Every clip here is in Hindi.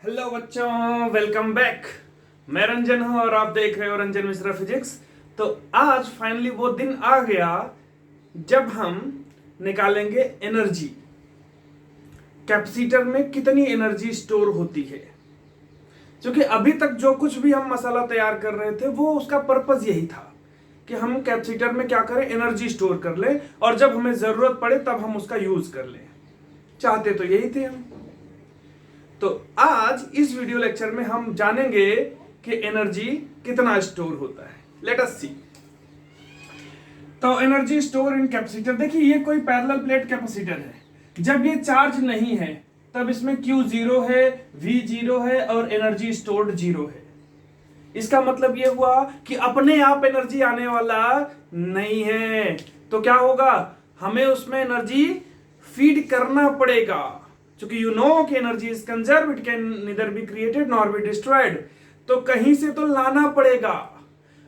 हेलो बच्चों, वेलकम बैक। मैं रंजन हूं और आप देख रहे हो रंजन मिश्रा फिजिक्स। तो आज फाइनली वो दिन आ गया जब हम निकालेंगे एनर्जी। कैपेसिटर में कितनी एनर्जी स्टोर होती है, क्योंकि अभी तक जो कुछ भी हम मसाला तैयार कर रहे थे वो उसका पर्पस यही था कि हम कैपेसिटर में क्या करें, एनर्जी स्टोर कर लें और जब हमें जरूरत पड़े तब हम उसका यूज कर लें। चाहते तो यही थे हम। तो आज इस वीडियो लेक्चर में हम जानेंगे कि एनर्जी कितना स्टोर होता है। लेट अस सी। तो एनर्जी स्टोर इन कैपेसिटर, देखिए ये कोई पैरेलल प्लेट कैपेसिटर है। जब ये चार्ज नहीं है तब इसमें Q 0 है, V 0 है और एनर्जी स्टोर्ड 0 है। इसका मतलब ये हुआ कि अपने आप एनर्जी आने वाला नहीं है। तो क्या होगा, हमें उसमें एनर्जी फीड करना पड़ेगा, क्योंकि यू नो कि energy is conserve, it can neither be created nor be destroyed. तो कहीं से तो लाना पड़ेगा।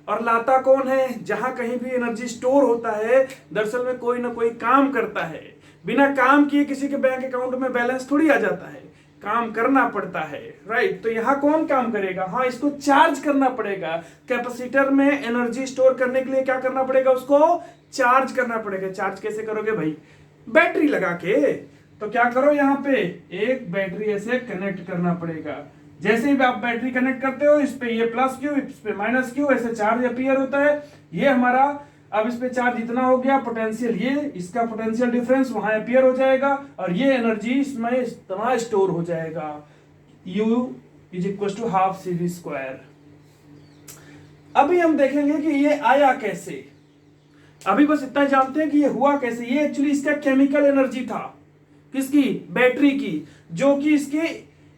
और लाता कौन है? जहां कहीं भी एनर्जी स्टोर होता है दरअसल में कोई ना कोई काम करता है। बिना काम किए किसी के बैंक अकाउंट में बैलेंस थोड़ी आ जाता है, काम करना पड़ता है, राइट। तो यहाँ कौन काम करेगा? हाँ, इसको चार्ज करना पड़ेगा। कैपेसिटर में एनर्जी स्टोर करने के लिए क्या करना पड़ेगा? उसको चार्ज करना पड़ेगा। चार्ज कैसे करोगे भाई? बैटरी लगा के। तो क्या करो, यहाँ पे एक बैटरी ऐसे कनेक्ट करना पड़ेगा। जैसे ही आप बैटरी कनेक्ट करते हो, इस पे ये प्लस क्यू, इस पे माइनस क्यू, ऐसे चार्ज अपीयर होता है। ये हमारा, अब इस पे चार्ज इतना हो गया, पोटेंशियल ये, इसका पोटेंशियल डिफरेंस वहां अपीयर हो जाएगा और ये एनर्जी इसमें इतना स्टोर हो जाएगा। U is equal to half CV square. अभी हम देखेंगे कि ये आया कैसे। अभी बस इतना जानते हैं कि ये हुआ कैसे। ये एक्चुअली इसका केमिकल एनर्जी था। किसकी? बैटरी की, जो कि इसके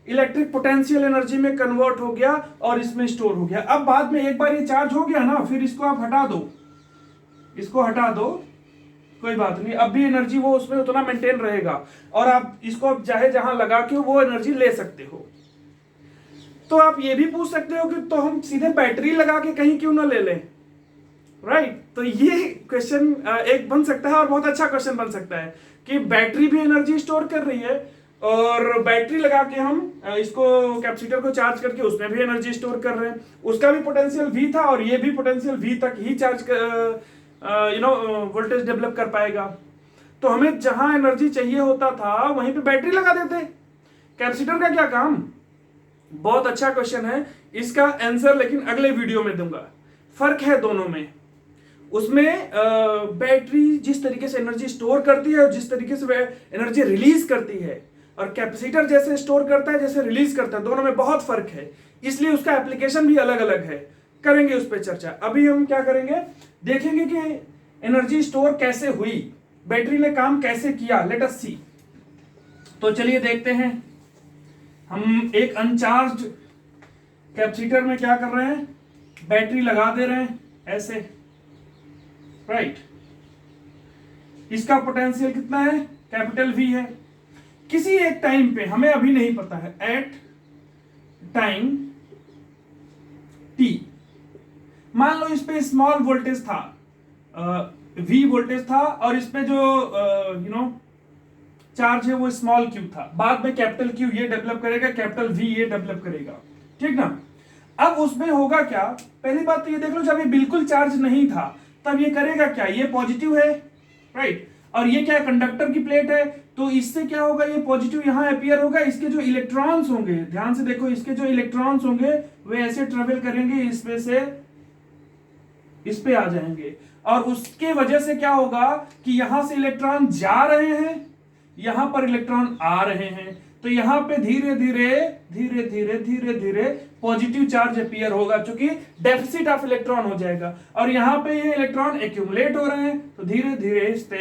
इलेक्ट्रिक पोटेंशियल एनर्जी में कन्वर्ट हो गया और इसमें स्टोर हो गया। अब बाद में एक बार ये चार्ज हो गया ना, फिर इसको आप हटा दो, इसको हटा दो, कोई बात नहीं, अब भी एनर्जी वो उसमें उतना मेंटेन रहेगा और आप इसको चाहे जहां लगा के वो एनर्जी ले सकते हो। तो आप ये भी पूछ सकते हो कि तो हम सीधे बैटरी लगा के कहीं क्यों ना ले लें, राइट। तो ये क्वेश्चन एक बन सकता है और बहुत अच्छा क्वेश्चन बन सकता है कि बैटरी भी एनर्जी स्टोर कर रही है और बैटरी लगा के हम इसको कैपेसिटर को चार्ज करके उसमें भी एनर्जी स्टोर कर रहे हैं। उसका भी पोटेंशियल V था और ये भी पोटेंशियल V तक ही चार्ज वोल्टेज डेवलप कर पाएगा। तो हमें जहां एनर्जी चाहिए होता था वहीं पे बैटरी लगा देते। कैपेसिटर का क्या काम? बहुत अच्छा क्वेश्चन है। इसका आंसर लेकिन अगले वीडियो में दूंगा। फर्क है दोनों में। उसमें बैटरी जिस तरीके से एनर्जी स्टोर करती है और जिस तरीके से एनर्जी रिलीज करती है, और कैपेसिटर जैसे स्टोर करता है जैसे रिलीज करता है, दोनों में बहुत फर्क है। इसलिए उसका एप्लीकेशन भी अलग अलग है। करेंगे उस पर चर्चा। अभी हम क्या करेंगे, देखेंगे कि एनर्जी स्टोर कैसे हुई, बैटरी ने काम कैसे किया। लेट अस सी। तो चलिए देखते हैं। हम एक अनचार्ज कैपेसिटर में क्या कर रहे हैं, बैटरी लगा दे रहे हैं ऐसे, राइट। इसका पोटेंशियल कितना है? कैपिटल V है। किसी एक टाइम पे, हमें अभी नहीं पता है, एट टाइम T, मान लो इस पे स्मॉल वोल्टेज था, V वोल्टेज था और इस पे जो चार्ज है वो स्मॉल Q था। बाद में कैपिटल Q ये डेवलप करेगा, कैपिटल V ये डेवलप करेगा, ठीक ना। अब उसमें होगा क्या? पहली बात तो ये देख लो, जब ये बिल्कुल चार्ज नहीं था तब ये करेगा क्या? ये पॉजिटिव है, राइट। और ये क्या है? कंडक्टर की प्लेट है। तो इससे क्या होगा, ये पॉजिटिव यहां अपीयर होगा। इसके जो इलेक्ट्रॉन्स होंगे, ध्यान से देखो, इसके जो इलेक्ट्रॉन्स होंगे वे ऐसे ट्रेवल करेंगे, इसमें से इस पे आ जाएंगे और उसके वजह से क्या होगा कि यहां से इलेक्ट्रॉन जा रहे हैं, यहां पर इलेक्ट्रॉन आ रहे हैं। तो यहां पे धीरे धीरे धीरे धीरे धीरे धीरे पॉजिटिव चार्ज अपीयर होगा, क्योंकि डेफिसिट ऑफ इलेक्ट्रॉन हो जाएगा। और यहां पे ये इलेक्ट्रॉन एक्यूमुलेट हो रहे हैं तो धीरे धीरे इस पे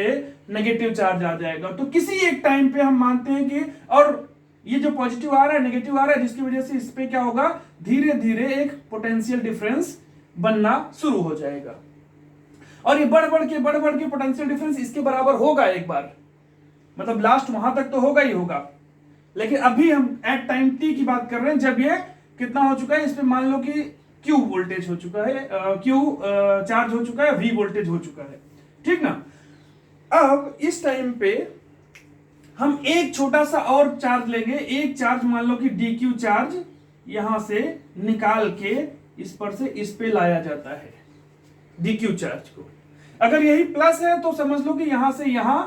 नेगेटिव चार्ज आ जाएगा। तो किसी एक टाइम पे हम मानते हैं कि, और ये जो पॉजिटिव आ रहा है नेगेटिव आ रहा है, जिसकी वजह से इस पे क्या होगा, धीरे धीरे एक पोटेंशियल डिफरेंस बनना शुरू हो जाएगा। और ये बढ़ बढ़ के पोटेंशियल डिफरेंस इसके बराबर होगा एक बार, मतलब लास्ट वहां तक तो होगा ही होगा। लेकिन अभी हम एट टाइम T की बात कर रहे हैं, जब ये कितना हो चुका है, इस पे मान लो कि Q वोल्टेज हो चुका है, Q चार्ज हो चुका है, V वोल्टेज हो चुका है, ठीक ना। अब इस टाइम पे हम एक छोटा सा और चार्ज लेंगे, एक चार्ज मान लो कि DQ चार्ज यहां से निकाल के इस पर से इस पे लाया जाता है DQ चार्ज को। अगर यही प्लस है तो समझ लो कि यहां से यहां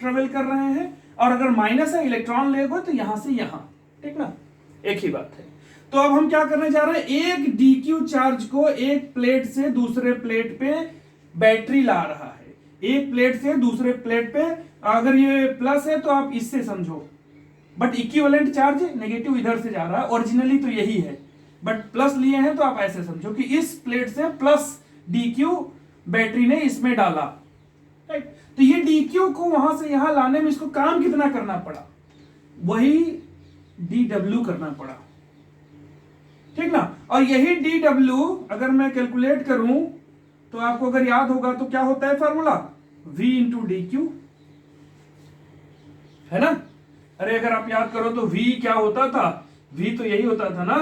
ट्रेवल कर रहे हैं, और अगर माइनस है इलेक्ट्रॉन ले गए तो यहां से यहां, ठीक ना, एक ही बात है। तो अब हम क्या करने जा रहे हैं, एक DQ चार्ज को एक प्लेट से दूसरे प्लेट पे बैटरी ला रहा है, एक प्लेट से दूसरे प्लेट पे। अगर ये प्लस है तो आप इससे समझो, बट इक्विवेलेंट चार्ज नेगेटिव इधर से जा रहा है, ओरिजिनली तो यही है, बट प्लस लिए हैं तो आप ऐसे समझो कि इस प्लेट से प्लस DQ बैटरी ने इसमें डाला, राइट। तो ये DQ को वहां से यहां लाने में इसको काम कितना करना पड़ा, वही DW करना पड़ा, ठीक ना। और यही DW अगर मैं कैलकुलेट करूं तो आपको अगर याद होगा तो क्या होता है फॉर्मूला, V इंटू DQ, है ना। अरे अगर आप याद करो तो V क्या होता था, V तो यही होता था ना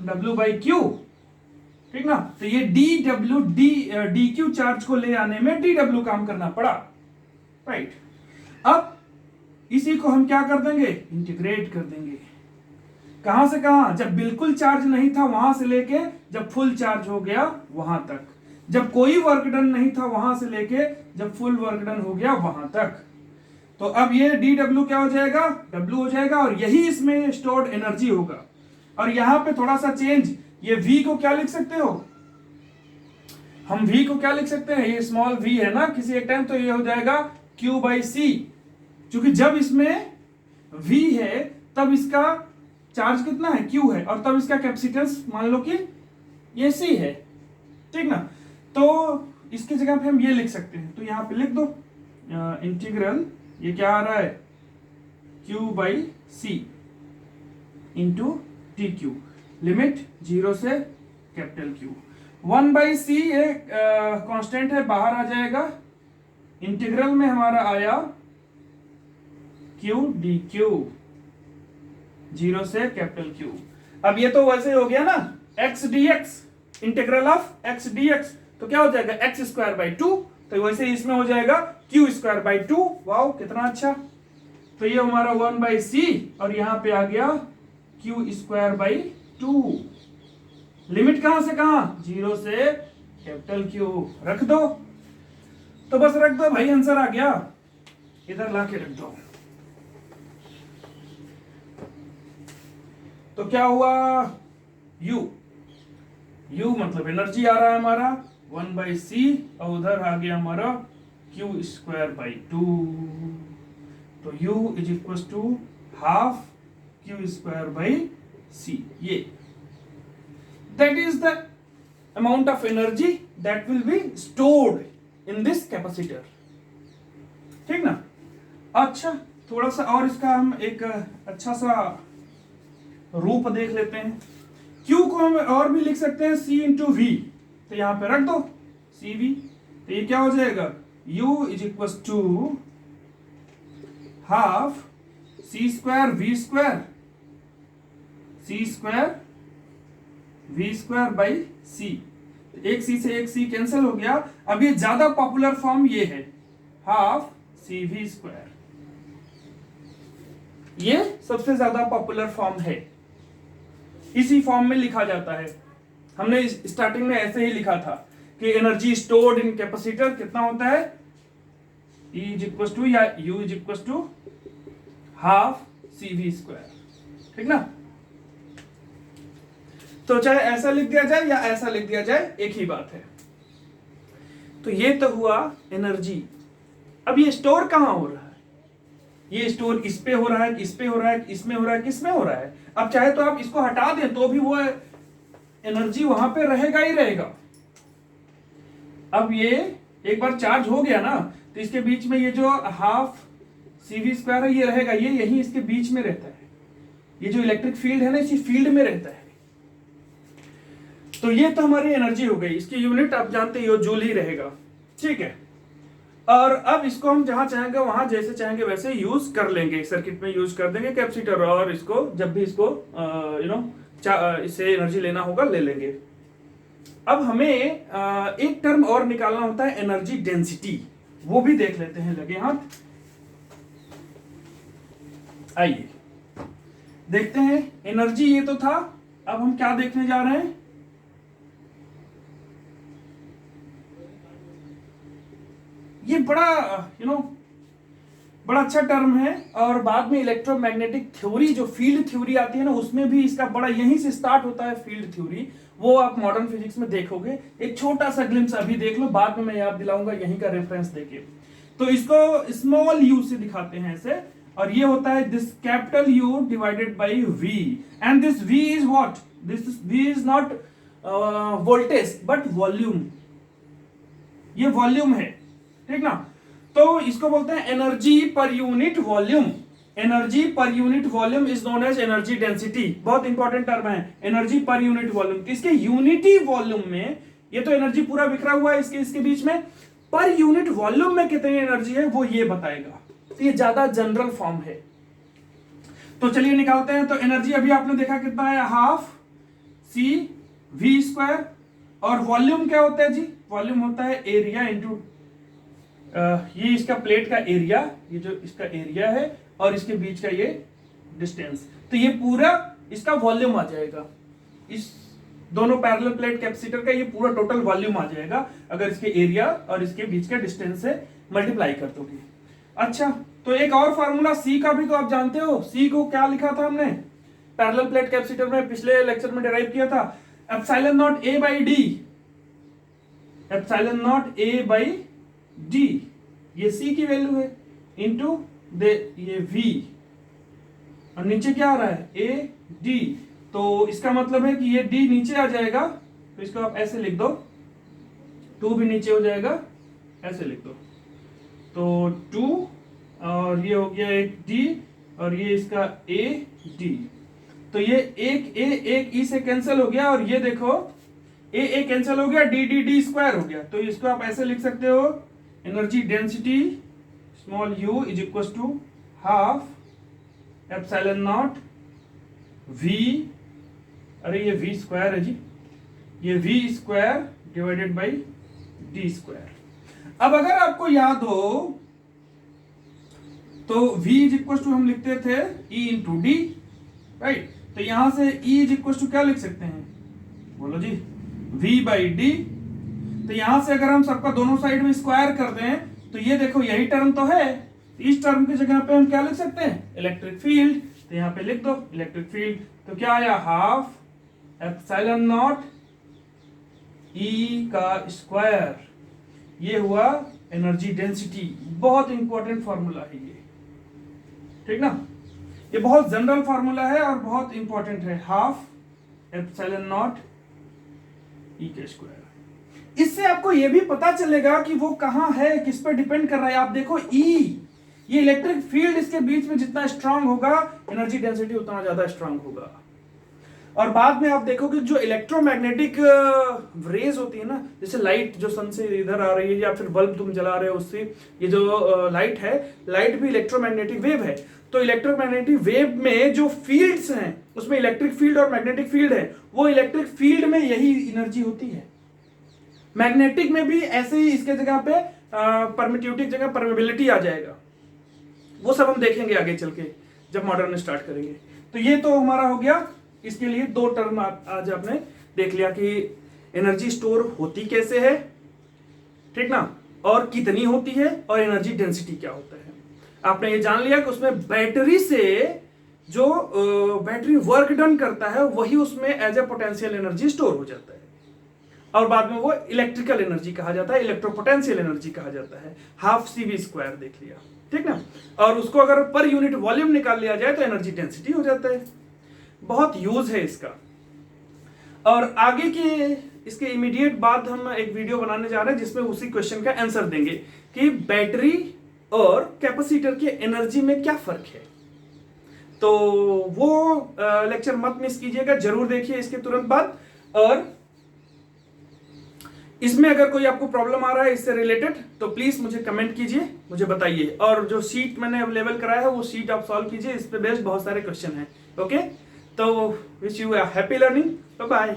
W बाई Q, ठीक ना। तो ये DQ चार्ज को ले आने में DW काम करना पड़ा, राइट। अब इसी को हम क्या कर देंगे, इंटीग्रेट कर देंगे। कहां से कहां, जब बिल्कुल चार्ज नहीं था वहां से लेके जब फुल चार्ज हो गया वहां तक, जब कोई वर्क डन नहीं था वहां से लेके जब फुल वर्क डन हो गया वहां तक। तो अब ये DW क्या हो जाएगा, W हो जाएगा, और यही इसमें स्टोर्ड एनर्जी होगा। और यहां पे थोड़ा सा चेंज, ये V को क्या लिख सकते हो, हम V को क्या लिख सकते हैं, ये स्मॉल v है ना किसी एक टाइम, तो ये हो जाएगा Q बाई C, क्योंकि जब इसमें V है तब इसका चार्ज कितना है, Q है, और तब इसका कैपेसिटेंस मान लो कि ये C है, ठीक ना। तो इसकी जगह पे हम ये लिख सकते हैं, तो यहां पे लिख दो इंटीग्रल, ये क्या आ रहा है, Q by C into DQ, limit 0 से कैपिटल Q। 1 बाई C ये कांस्टेंट है, बाहर आ जाएगा। इंटीग्रल में हमारा आया Q DQ 0 से कैपिटल Q। अब ये तो वैसे हो गया ना x dx, integral of x dx, तो क्या हो जाएगा x स्क्वायर बाई 2, तो वैसे इसमें हो जाएगा Q स्क्वायर बाई 2। वाओ कितना अच्छा। तो ये हमारा 1 बाई C और यहां पे आ गया Q स्क्वायर बाई 2। लिमिट कहां से कहां, 0 से कैपिटल Q। रख दो, तो बस रख दो भाई, आंसर आ गया, इधर ला के रख दो। तो क्या हुआ, U मतलब एनर्जी आ रहा है हमारा 1 बाई C, और उधर आ गया हमारा Q स्क्वायर बाई 2। तो U is equal to half Q square by C। ये that is the amount of energy that will be stored in this capacitor, ठीक ना। अच्छा थोड़ा सा और इसका हम एक अच्छा सा रूप देख लेते हैं। Q को हम और भी लिख सकते हैं C इंटू V, तो यहां पे रख दो CV, तो ये क्या हो जाएगा, U is equal to half C square V square, C square V square by C। एक C से एक C कैंसिल हो गया। अब ये ज्यादा पॉपुलर फॉर्म ये है हाफ CV स्क्वायर, ये सबसे ज्यादा पॉपुलर फॉर्म है, इसी फॉर्म में लिखा जाता है। हमने स्टार्टिंग में ऐसे ही लिखा था कि एनर्जी स्टोर्ड इन कैपेसिटर कितना होता है, E इज इक्वल टू या U is equal to half CV square, ठीक ना। तो चाहे ऐसा लिख दिया जाए या ऐसा लिख दिया जाए, एक ही बात है। तो ये तो हुआ एनर्जी। अब ये स्टोर कहां हो रहा है, ये स्टोर इस पे हो रहा है, इस पे हो रहा है, इसमें हो रहा है, किसमें हो रहा है। अब चाहे तो आप इसको हटा दें तो भी वो एनर्जी वहां पे रहेगा ही रहेगा। अब ये एक बार चार्ज हो गया ना, तो इसके बीच में ये जो हाफ CV स्क्वायर है ये रहेगा, ये यही इसके बीच में रहता है। ये जो इलेक्ट्रिक फील्ड है ना, इसी फील्ड में रहता है। तो ये तो हमारी एनर्जी हो गई, इसकी यूनिट आप जानते हो जूल ही रहेगा, ठीक है। और अब इसको हम जहां चाहेंगे वहां जैसे चाहेंगे वैसे यूज कर लेंगे, सर्किट में यूज कर देंगे कैपेसिटर, और इसको जब भी इसको इससे एनर्जी लेना होगा ले लेंगे। अब हमें एक टर्म और निकालना होता है एनर्जी डेंसिटी, वो भी देख लेते हैं, लगे हाथ। आइए देखते हैं, एनर्जी ये तो था, अब हम क्या देखने जा रहे हैं, ये बड़ा बड़ा अच्छा टर्म है और बाद में इलेक्ट्रोमैग्नेटिक थ्योरी जो फील्ड थ्योरी आती है ना उसमें भी इसका बड़ा यहीं से स्टार्ट होता है फील्ड थ्योरी, वो आप मॉडर्न फिजिक्स में देखोगे। एक छोटा सा ग्लिम्स अभी देख लो, बाद में मैं याद दिलाऊंगा यहीं का रेफरेंस देके। तो इसको स्मॉल यू से दिखाते हैं ऐसे, और ये होता है this capital U divided by V, and this V is what, this V is not voltage but volume, ये वॉल्यूम है, ठीक ना। तो इसको बोलते हैं energy per unit volume. Energy per unit volume is known as energy density, बहुत इंपॉर्टेंट टर्म है एनर्जी पर यूनिट वॉल्यूम। इसके यूनिटी वॉल्यूम में, ये तो एनर्जी पूरा बिखरा हुआ है इसके बीच में, पर यूनिट वॉल्यूम में कितनी एनर्जी है वो ये बताएगा। तो ये ज्यादा जनरल फॉर्म है। तो चलिए निकालते हैं। तो एनर्जी अभी आपने देखा कितना है, हाफ सी वी स्क्वायर, और वॉल्यूम क्या होता है जी, वॉल्यूम होता है एरिया इंटू ये इसका प्लेट का एरिया, ये जो इसका एरिया है और इसके बीच का ये डिस्टेंस, तो ये पूरा इसका वॉल्यूम आ जाएगा। इस दोनों पैरेलल प्लेट कैपेसिटर का ये पूरा टोटल वॉल्यूम आ जाएगा अगर इसके एरिया और इसके बीच का डिस्टेंस से मल्टीप्लाई कर दोगे। अच्छा, तो एक और फार्मूला सी का भी तो आप जानते हो, सी को क्या लिखा था हमने पैरेलल प्लेट कैपेसिटर में, पिछले लेक्चर में डिराइव किया था, epsilon not a by D, epsilon not a by D, ये सी की वैल्यू है, इंटू ये वी, और नीचे क्या आ रहा है ए डी, तो इसका मतलब है कि ये डी नीचे आ जाएगा, तो इसको आप ऐसे लिख दो, 2 भी नीचे हो जाएगा, ऐसे लिख दो, तो 2 और ये हो गया एक डी और ये इसका ए डी, तो ये एक ए एक ई से कैंसिल हो गया, और ये देखो ए कैंसिल हो गया, डी डी डी स्क्वायर हो गया। तो इसको आप ऐसे लिख सकते हो, energy density small u is equal to half epsilon naught V, अरे ये वी स्क्वायर है जी, ये V square divided by D square. अब अगर आपको याद हो तो v इज इक्वल टू हम लिखते थे e इंटू डी, राइट, तो यहां से e इज इक्वल टू क्या लिख सकते हैं, बोलो जी, v बाई डी। तो यहां से अगर हम सबका दोनों साइड में स्क्वायर कर दें तो ये देखो यही टर्म तो है, इस टर्म की जगह पे हम क्या लिख सकते हैं, इलेक्ट्रिक फील्ड, तो यहां पे लिख दो इलेक्ट्रिक फील्ड, तो क्या आया, हाफ एप्सिलॉन नॉट e का स्क्वायर, ये हुआ एनर्जी डेंसिटी। बहुत इंपॉर्टेंट फॉर्मूला है ये, ठीक ना, ये बहुत जनरल फॉर्मूला है और बहुत इंपॉर्टेंट है, हाफ एप्सिलॉन नॉट ई के स्क्वायर। इससे आपको ये भी पता चलेगा कि वो कहां है, किस पर डिपेंड कर रहा है। आप देखो E, ये इलेक्ट्रिक फील्ड इसके बीच में जितना स्ट्रांग होगा एनर्जी डेंसिटी उतना ज्यादा स्ट्रांग होगा। और बाद में आप देखोगे जो इलेक्ट्रोमैग्नेटिक रेज होती है ना, जैसे लाइट जो सन से इधर आ रही है या फिर बल्ब तुम जला रहे हो उससे, ये जो लाइट है, लाइट भी इलेक्ट्रोमैग्नेटिक वेव है। तो इलेक्ट्रोमैग्नेटिक वेव में जो फील्ड्स हैं उसमें इलेक्ट्रिक फील्ड और मैग्नेटिक फील्ड है, वो इलेक्ट्रिक फील्ड में यही एनर्जी होती है। मैग्नेटिक में भी ऐसे ही इसके जगह पे परमिटिविटी की जगह परमेबिलिटी आ जाएगा, वो सब हम देखेंगे आगे चल के जब मॉडर्न स्टार्ट करेंगे। तो ये तो हमारा हो गया, इसके लिए 2 टर्म आज आपने देख लिया कि एनर्जी स्टोर होती कैसे है, ठीक ना, और कितनी होती है, और एनर्जी डेंसिटी क्या होता है। आपने ये जान लिया कि उसमें बैटरी से जो बैटरी वर्क डन करता है वही उसमें as a potential energy store हो जाता है, और बाद में वो इलेक्ट्रिकल एनर्जी कहा जाता है, इलेक्ट्रोपोटेंशियल एनर्जी कहा जाता है। हाफ सी वी स्क्वायर देख लिया, ठीक ना, और उसको अगर पर यूनिट वॉल्यूम निकाल लिया जाए तो एनर्जी डेंसिटी हो जाता है। बहुत यूज है इसका। और आगे के इसके इमीडिएट बाद हम एक वीडियो बनाने जा रहे हैं जिसमें उसी क्वेश्चन का आंसर देंगे कि बैटरी और कैपेसिटर की एनर्जी में क्या फर्क है। तो वो लेक्चर मत मिस कीजिएगा, जरूर देखिए इसके तुरंत बाद। और इसमें अगर कोई आपको प्रॉब्लम आ रहा है इससे रिलेटेड तो प्लीज मुझे कमेंट कीजिए, मुझे बताइए। और जो शीट मैंने अवेलेबल कराया है वो शीट आप सॉल्व कीजिए, इस पे बेस्ड बहुत सारे क्वेश्चन हैं। ओके, तो wish you happy learning, bye bye.